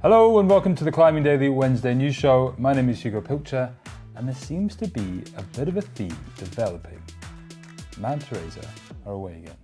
Hello and welcome to the Climbing Daily Wednesday news show. My name is Hugo and there seems to be a bit of a theme developing. Matt and Teresa are away again.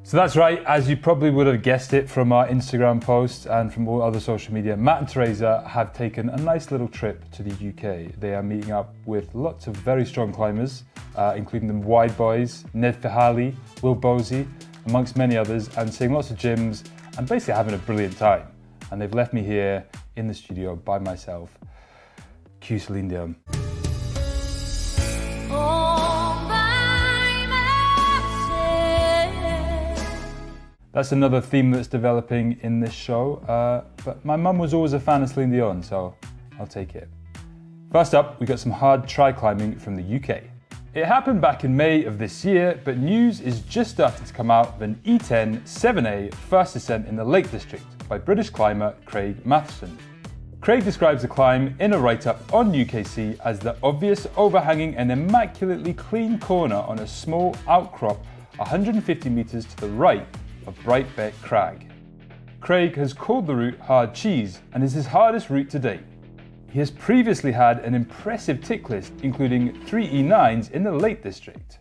So that's right, as you probably would have guessed it from our Instagram posts and from all other social media, Matt and Teresa have taken a nice little trip to the UK. They are meeting up with lots of very strong climbers, including the Wide Boys, Ned Fihali, Will Bosey, amongst many others, and seeing lots of gyms and basically having a brilliant time. And they've left me here in the studio by myself. Cue Celine Dion. That's another theme that's developing in this show, but my mum was always a fan of Celine Dion, so I'll take it. First up, we got some hard tri-climbing from the UK. It happened back in May of this year, but news is just starting to come out of an E10 7A first ascent in the Lake District by British climber Craig Matheson. Craig describes the climb in a write-up on UKC as the obvious overhanging and immaculately clean corner on a small outcrop 150 metres to the right of Brightbeck Crag. Craig has called the route hard cheese and is his hardest route to date. He has previously had an impressive tick list, including 3 E9s in the Lake District.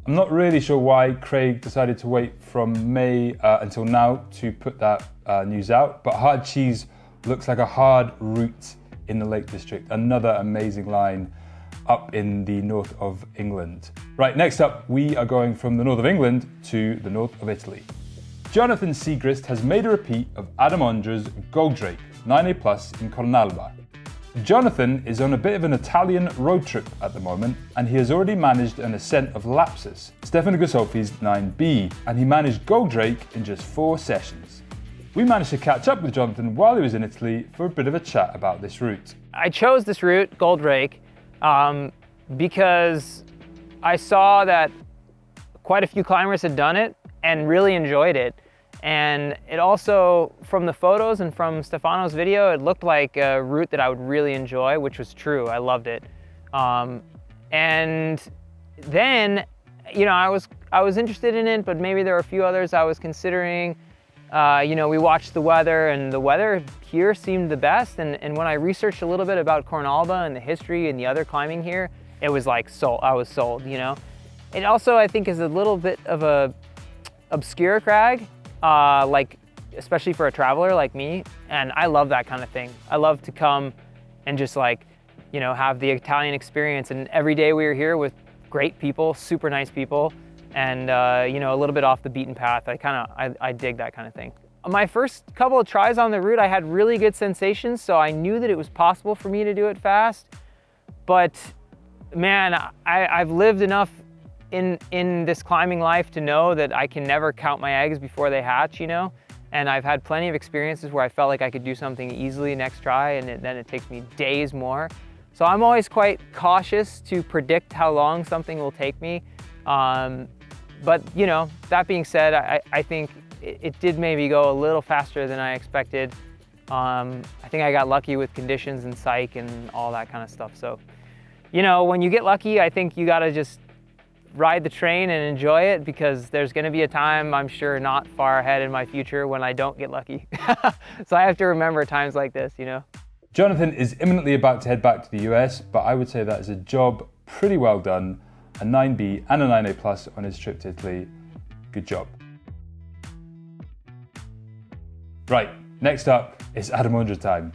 I'm not really sure why Craig decided to wait from May until now to put that news out, but hard cheese looks like a hard route in the Lake District. Another amazing line up in the north of England. Right, next up, we are going from the north of England to the north of Italy. Jonathan Siegrist has made a repeat of Adam Ondra's Goldrake 9A+ in Cornalba. Jonathan is on a bit of an Italian road trip at the moment, and he has already managed an ascent of Lapsus, Stefano Ghisolfi's 9B, and he managed Goldrake in just 4 sessions. We managed to catch up with Jonathan while he was in Italy for a bit of a chat about this route. I chose this route, Goldrake, because I saw that quite a few climbers had done it and really enjoyed it. And it also, from the photos and from Stefano's video, it looked like a route that I would really enjoy, which was true. I loved it. And then, you know, I was interested in it, but maybe there were a few others I was considering. You know, we watched the weather, and the weather here seemed the best. And when I researched a little bit about Cornalba and the history and the other climbing here, it was like sold. I was sold, you know. It also, I think, is a little bit of a obscure crag. Like, especially for a traveler like me, and I love that kind of thing. I love to come and just like, you know, have the Italian experience, and every day we were here with great people, super nice people, and you know, a little bit off the beaten path. I dig that kind of thing. My first couple of tries on the route, I had really good sensations, so I knew that it was possible for me to do it fast, but man, I've lived enough in this climbing life to know that I can never count my eggs before they hatch, you know? And I've had plenty of experiences where I felt like I could do something easily next try, and then it takes me days more. So I'm always quite cautious to predict how long something will take me. But you know, that being said, I think it did maybe go a little faster than I expected. I think I got lucky with conditions and psych and all that kind of stuff. So, you know, when you get lucky, I think you gotta just ride the train and enjoy it, because there's going to be a time, I'm sure not far ahead in my future, when I don't get lucky. So I have to remember times like this, you know. Jonathan is imminently about to head back to the US, but I would say that is a job pretty well done. A 9B and a 9A+ on his trip to Italy. Good job. Right, next up is Adam Ondra time.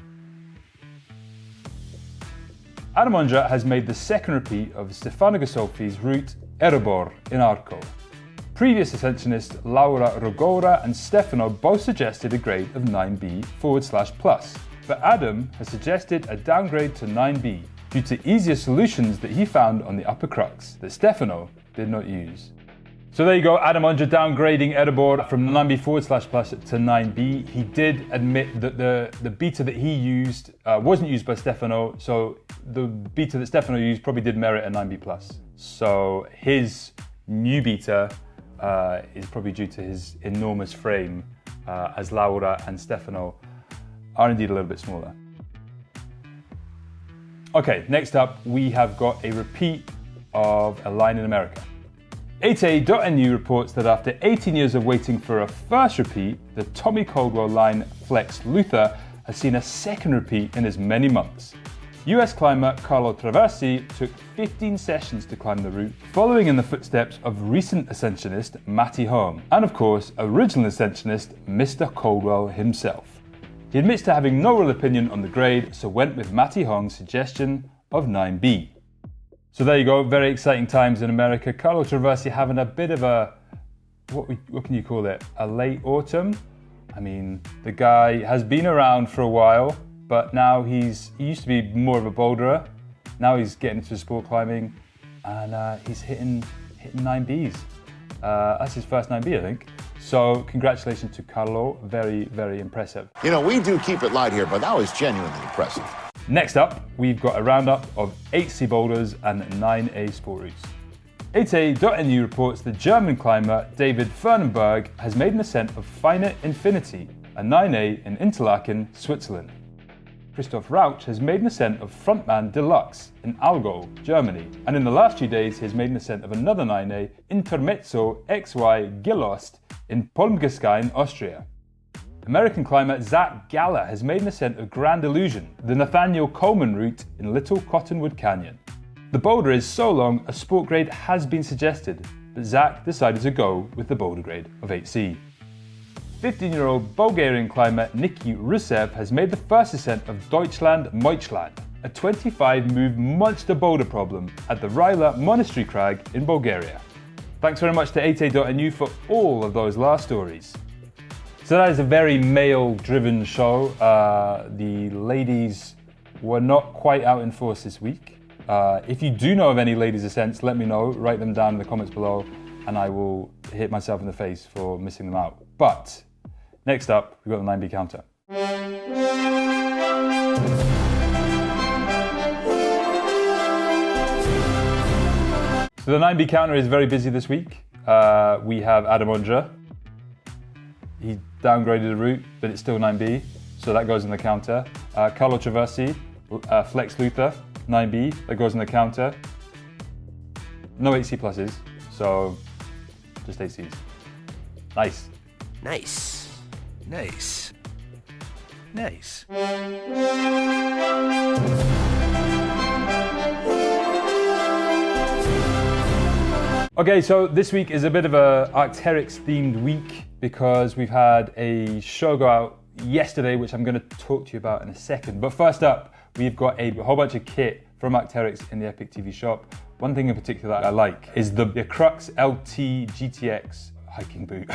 Adam Ondra has made the second repeat of Stefano Ghisolfi's route Erebor in Arco. Previous ascensionists Laura Rogora and Stefano both suggested a grade of 9B/+, but Adam has suggested a downgrade to 9B due to easier solutions that he found on the upper crux that Stefano did not use. So there you go, Adam Ondra downgrading Erebor from 9B/+ to 9B. He did admit that the beta that he used wasn't used by Stefano, so the beta that Stefano used probably did merit a 9B+. So his new beta is probably due to his enormous frame, as Laura and Stefano are indeed a little bit smaller. Okay, next up we have got a repeat of a line in America. 8A.nu reports that after 18 years of waiting for a first repeat, the Tommy Caldwell line Flex Luthor has seen a second repeat in as many months. US climber Carlo Traversi took 15 sessions to climb the route, following in the footsteps of recent ascensionist Matty Hong, and of course, original ascensionist Mr. Caldwell himself. He admits to having no real opinion on the grade, so went with Matty Hong's suggestion of 9B. So there you go, very exciting times in America. Carlo Traversi having a bit of a, what can you call it, a late autumn? I mean, the guy has been around for a while, but now he used to be more of a boulderer. Now he's getting into sport climbing, and he's hitting 9Bs. That's his first 9B, I think. So congratulations to Carlo, very, very impressive. You know, we do keep it light here, but that was genuinely impressive. Next up, we've got a roundup of 8C boulders and 9A sport routes. 8A.nu reports the German climber David Fernenberg has made an ascent of Finite Infinity, a 9A in Interlaken, Switzerland. Christoph Rauch has made an ascent of Frontman Deluxe in Allgäu, Germany, and in the last few days he has made an ascent of another 9A, Intermezzo XY Gelost in Polmgeskein, Austria. American climber Zach Galler has made an ascent of Grand Illusion, the Nathaniel Coleman route in Little Cottonwood Canyon. The boulder is so long, a sport grade has been suggested, but Zach decided to go with the boulder grade of 8C. 15-year-old Bulgarian climber Niki Rusev has made the first ascent of Deutschland Meuchland, a 25-move monster boulder problem at the Rila Monastery Crag in Bulgaria. Thanks very much to 8A.nu for all of those last stories. So that is a very male-driven show. The ladies were not quite out in force this week. If you do know of any ladies' ascents, let me know. Write them down in the comments below, and I will hit myself in the face for missing them out. But next up, we've got the 9B counter. So the 9B counter is very busy this week. We have Adam Ondra. He downgraded the route, but it's still 9B, so that goes in the counter. Carlo Traversi, Flex Luthor, 9B, that goes in the counter. No 8C pluses, so just 8Cs. Nice. Nice. Nice. Nice. Okay, so this week is a bit of a Arc'teryx themed week because we've had a show go out yesterday, which I'm going to talk to you about in a second. But first up, we've got a whole bunch of kit from Arc'teryx in the EpicTV shop. One thing in particular that I like is the Crux LT GTX hiking boot.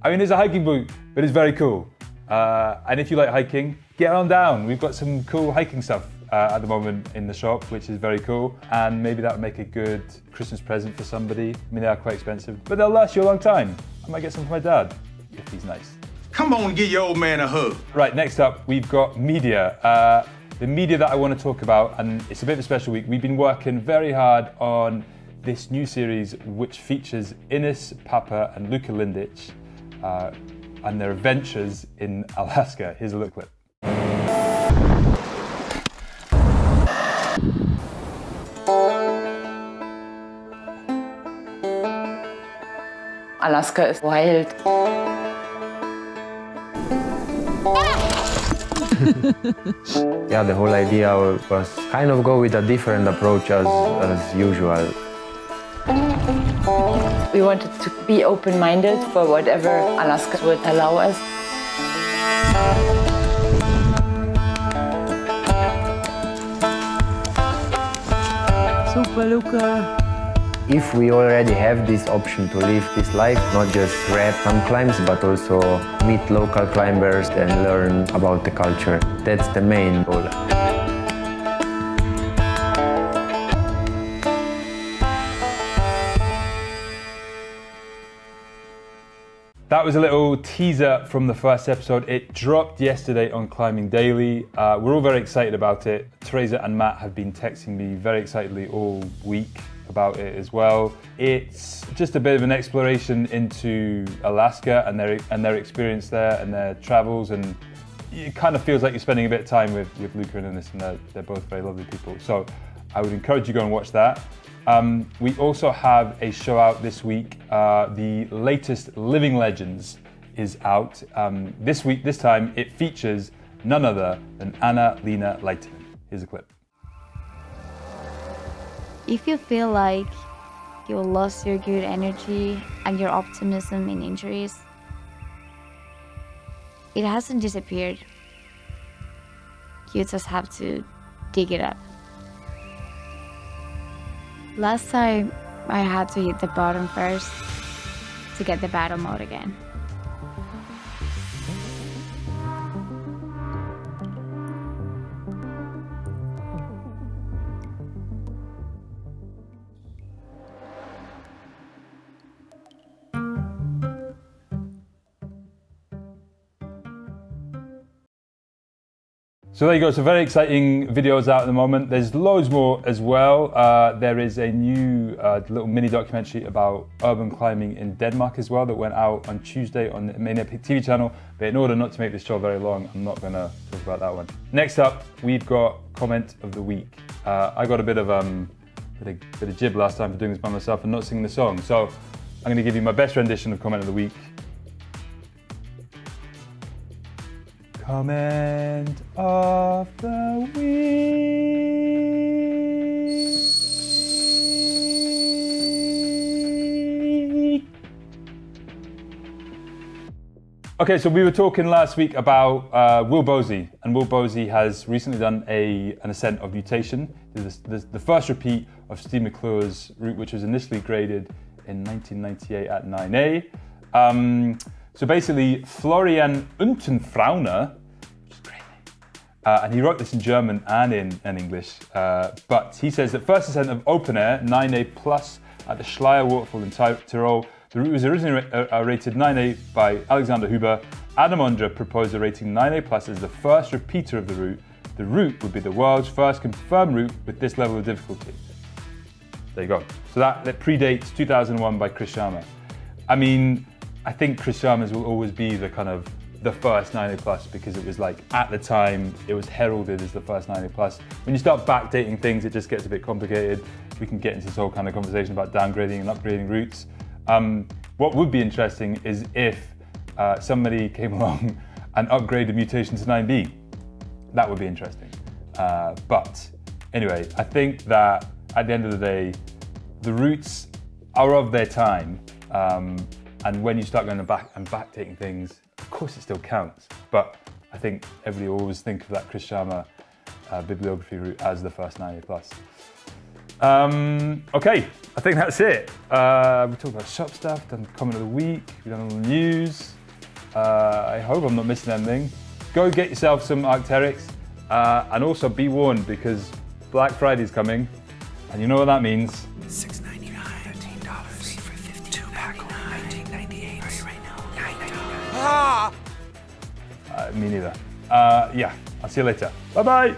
I mean, it's a hiking boot, but it's very cool. And if you like hiking, get on down. We've got some cool hiking stuff at the moment in the shop, which is very cool. And maybe that would make a good Christmas present for somebody. I mean, they are quite expensive, but they'll last you a long time. I might get some for my dad, if he's nice. Come on, give your old man a hug. Right, next up, we've got media. The media that I want to talk about, and it's a bit of a special week. We've been working very hard on this new series, which features Ines Papa and Luka Lindich and their adventures in Alaska. Here's a little clip. Alaska is wild. Yeah, the whole idea was kind of go with a different approach as usual. We wanted to be open-minded for whatever Alaska would allow us. Super, Luca. If we already have this option to live this life, not just grab some climbs, but also meet local climbers and learn about the culture, that's the main goal. That was a little teaser from the first episode. It dropped yesterday on Climbing Daily. We're all very excited about it. Teresa and Matt have been texting me very excitedly all week about it as well. It's just a bit of an exploration into Alaska and their experience there and their travels, and it kind of feels like you're spending a bit of time with Luca and Ines, and they're both very lovely people. So I would encourage you to go and watch that. We also have a show out this week. The latest Living Legends is out. This time, it features none other than Anna-Lena Leitinen. Here's a clip. If you feel like you lost your good energy and your optimism in injuries, it hasn't disappeared. You just have to dig it up. Last time, I had to hit the bottom first to get the battle mode again. So there you go, so very exciting videos out at the moment. There's loads more as well. There is a new little mini documentary about urban climbing in Denmark as well that went out on Tuesday on the main EpicTV channel. But in order not to make this show very long, I'm not gonna talk about that one. Next up, we've got comment of the week. I got a bit of jib last time for doing this by myself and not singing the song. So I'm gonna give you my best rendition of comment of the week. Comment of the week. Okay, so we were talking last week about Will Bosey, and Will Bosey has recently done an ascent of mutation. The first repeat of Steve McClure's route, which was initially graded in 1998 at 9A. So basically, Florian Untenfrauner, which is a great name, and he wrote this in German and in English, but he says that first ascent of open air, 9A plus, at the Schleier waterfall in Tyrol. The route was originally rated 9A by Alexander Huber. Adam Ondra proposed a rating 9A plus as the first repeater of the route. The route would be the world's first confirmed route with this level of difficulty. There you go. So that predates 2001 by Chris Sharma. I mean, I think Chris Sharma's will always be the first 9A plus because it was like, at the time, it was heralded as the first 9A plus. When you start backdating things, it just gets a bit complicated. We can get into this whole kind of conversation about downgrading and upgrading routes. What would be interesting is if somebody came along and upgraded mutation to 9B. That would be interesting. But anyway, I think that at the end of the day, the routes are of their time. And when you start going back and backdating things, of course it still counts. But I think everybody will always think of that Chris Sharma bibliography route as the first 9A plus. Okay, I think that's it. We talked about shop stuff, done comment of the week, we've done all the news. I hope I'm not missing anything. Go get yourself some Arc'teryx, and also be warned because Black Friday's coming, and you know what that means. $6.99, $13, 3 for 52 pack, $19.98. Right now, $9. Me neither. Yeah, I'll see you later. Bye bye.